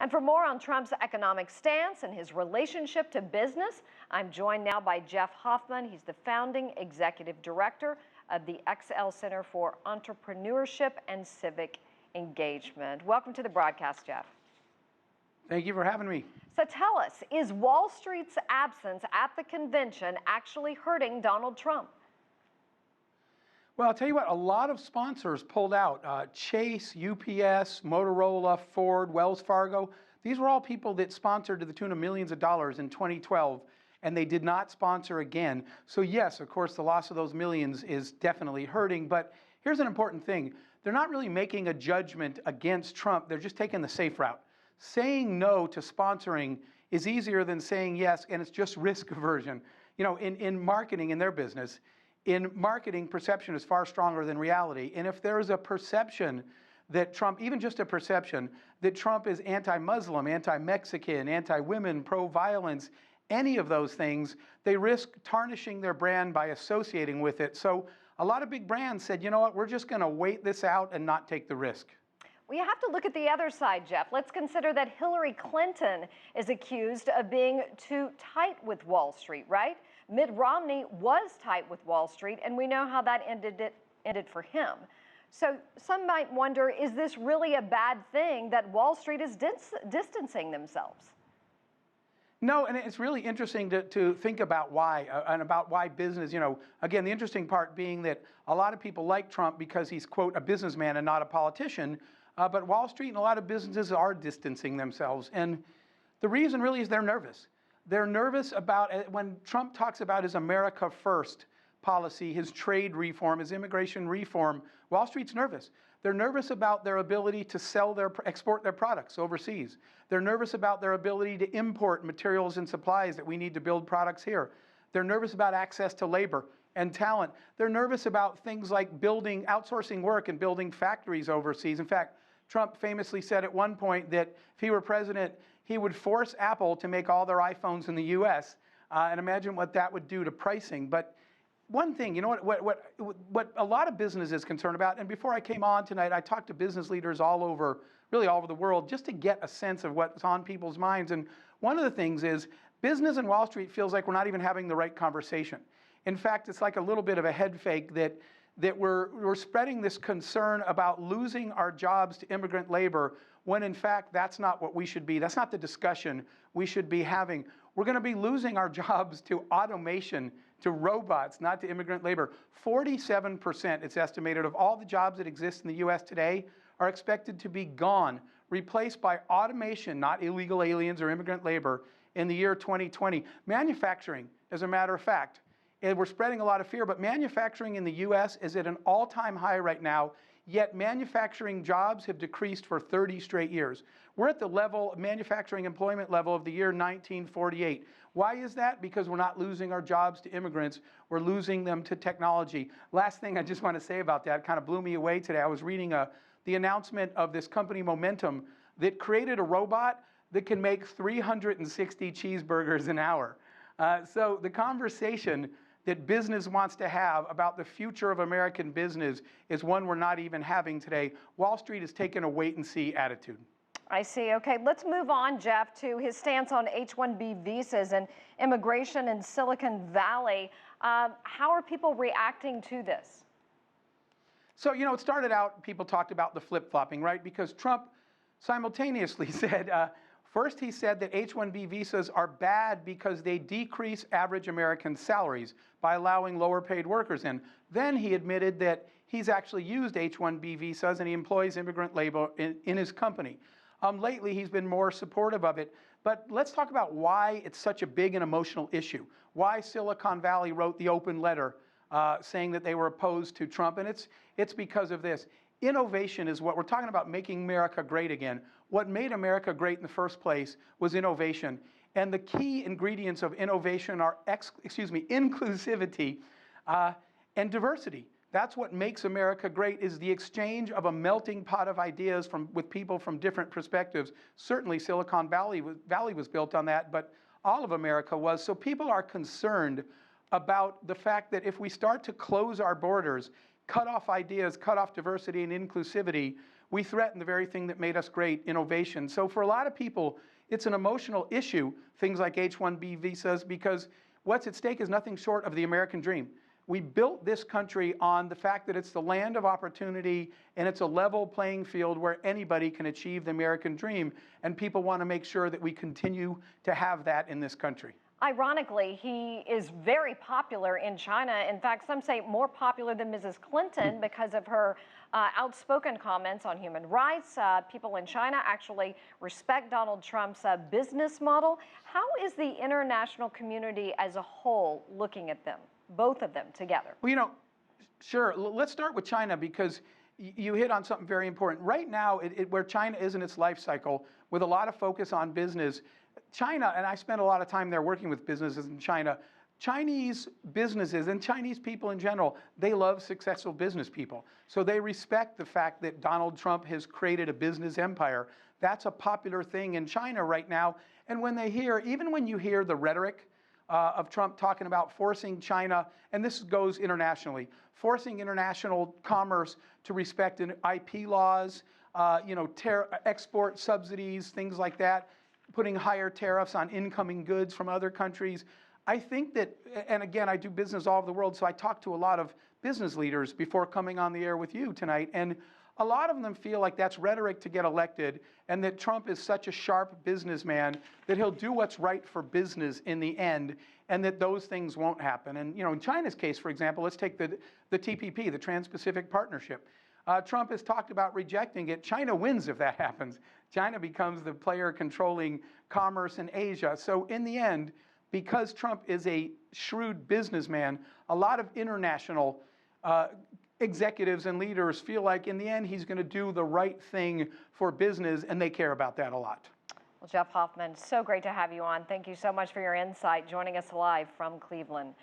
And for more on Trump's economic stance and his relationship to business, I'm joined now by Jeff Hoffman. He's the founding executive director of the EXL Center for Entrepreneurship and Civic Engagement. Welcome to the broadcast, Jeff. Thank you for having me. So tell us, is Wall Street's absence at the convention actually hurting Donald Trump? Well, I'll tell you what, a lot of sponsors pulled out. Chase, UPS, Motorola, Ford, Wells Fargo. These were all people that sponsored to the tune of millions of dollars in 2012, and they did not sponsor again. So yes, of course, the loss of those millions is definitely hurting, but here's an important thing. They're not really making a judgment against Trump. They're just taking the safe route. Saying no to sponsoring is easier than saying yes, and it's just risk aversion. You know, in marketing, in their business, in marketing, perception is far stronger than reality. And if there is a perception that Trump, even just a perception, that Trump is anti-Muslim, anti-Mexican, anti-women, pro-violence, any of those things, they risk tarnishing their brand by associating with it. So a lot of big brands said, you know what, we're just going to wait this out and not take the risk. Well, you have to look at the other side, Jeff. Let's consider that Hillary Clinton is accused of being too tight with Wall Street, right? Mitt Romney was tight with Wall Street, and we know how that ended for him. So some might wonder, is this really a bad thing that Wall Street is distancing themselves? No, and it's really interesting to think about why, and about why business, you know, again, the interesting part being that a lot of people like Trump because he's, quote, a businessman and not a politician, but Wall Street and a lot of businesses are distancing themselves. And the reason really is they're nervous. They're nervous about, when Trump talks about his America First policy, his trade reform, his immigration reform, Wall Street's nervous. They're nervous about their ability to export their products overseas. They're nervous about their ability to import materials and supplies that we need to build products here. They're nervous about access to labor and talent. They're nervous about things like outsourcing work and building factories overseas. In fact, Trump famously said at one point that if he were president, he would force Apple to make all their iPhones in the U.S. And imagine what that would do to pricing. But one thing, you know what a lot of business is concerned about, and before I came on tonight, I talked to business leaders really all over the world, just to get a sense of what's on people's minds. And one of the things is business and Wall Street feels like we're not even having the right conversation. In fact, it's like a little bit of a head fake that we're spreading this concern about losing our jobs to immigrant labor when in fact that's not what we should be. That's not the discussion we should be having. We're going to be losing our jobs to automation, to robots, not to immigrant labor. 47%, it's estimated, of all the jobs that exist in the U.S. today are expected to be gone, replaced by automation, not illegal aliens or immigrant labor, in the year 2020. Manufacturing, as a matter of fact, and we're spreading a lot of fear, but manufacturing in the U.S. is at an all-time high right now, yet manufacturing jobs have decreased for 30 straight years. We're at the level, manufacturing employment level of the year 1948. Why is that? Because we're not losing our jobs to immigrants, we're losing them to technology. Last thing I just want to say about that, kind of blew me away today. I was reading the announcement of this company Momentum that created a robot that can make 360 cheeseburgers an hour. So the conversation that business wants to have about the future of American business is one we're not even having today. Wall Street has taken a wait-and-see attitude. I see. Okay, let's move on, Jeff, to his stance on H-1B visas and immigration in Silicon Valley. How are people reacting to this? So, you know, it started out, people talked about the flip-flopping, right? Because Trump simultaneously said, first, he said that H-1B visas are bad because they decrease average American salaries by allowing lower-paid workers in. Then he admitted that he's actually used H-1B visas and he employs immigrant labor in his company. Lately, he's been more supportive of it. But let's talk about why it's such a big and emotional issue, why Silicon Valley wrote the open letter saying that they were opposed to Trump. And it's because of this. Innovation is what we're talking about, making America great again. What made America great in the first place was innovation. And the key ingredients of innovation are, inclusivity and diversity. That's what makes America great, is the exchange of a melting pot of ideas with people from different perspectives. Certainly Silicon Valley was built on that, but all of America was. So people are concerned about the fact that if we start to close our borders, cut off ideas, cut off diversity and inclusivity, we threaten the very thing that made us great, innovation. So for a lot of people, it's an emotional issue, things like H-1B visas, because what's at stake is nothing short of the American dream. We built this country on the fact that it's the land of opportunity and it's a level playing field where anybody can achieve the American dream, and people want to make sure that we continue to have that in this country. Ironically, he is very popular in China. In fact, some say more popular than Mrs. Clinton because of her outspoken comments on human rights. People in China actually respect Donald Trump's business model. How is the international community as a whole looking at them, both of them together? Well, sure. Let's start with China, because you hit on something very important. Right now, where China is in its life cycle, with a lot of focus on business, China, and I spent a lot of time there working with businesses in China, Chinese businesses and Chinese people in general, they love successful business people. So they respect the fact that Donald Trump has created a business empire. That's a popular thing in China right now. And when they hear, even when you hear the rhetoric of Trump talking about forcing China, and this goes internationally, forcing international commerce to respect IP laws, export subsidies, things like that, putting higher tariffs on incoming goods from other countries. I think that, and again, I do business all over the world, so I talk to a lot of business leaders before coming on the air with you tonight, and a lot of them feel like that's rhetoric to get elected, and that Trump is such a sharp businessman that he'll do what's right for business in the end, and that those things won't happen. And in China's case, for example, let's take the TPP, the Trans-Pacific Partnership. Trump has talked about rejecting it. China wins if that happens. China becomes the player controlling commerce in Asia. So in the end, because Trump is a shrewd businessman, a lot of international executives and leaders feel like in the end he's going to do the right thing for business, and they care about that a lot. Well, Jeff Hoffman, so great to have you on. Thank you so much for your insight, joining us live from Cleveland.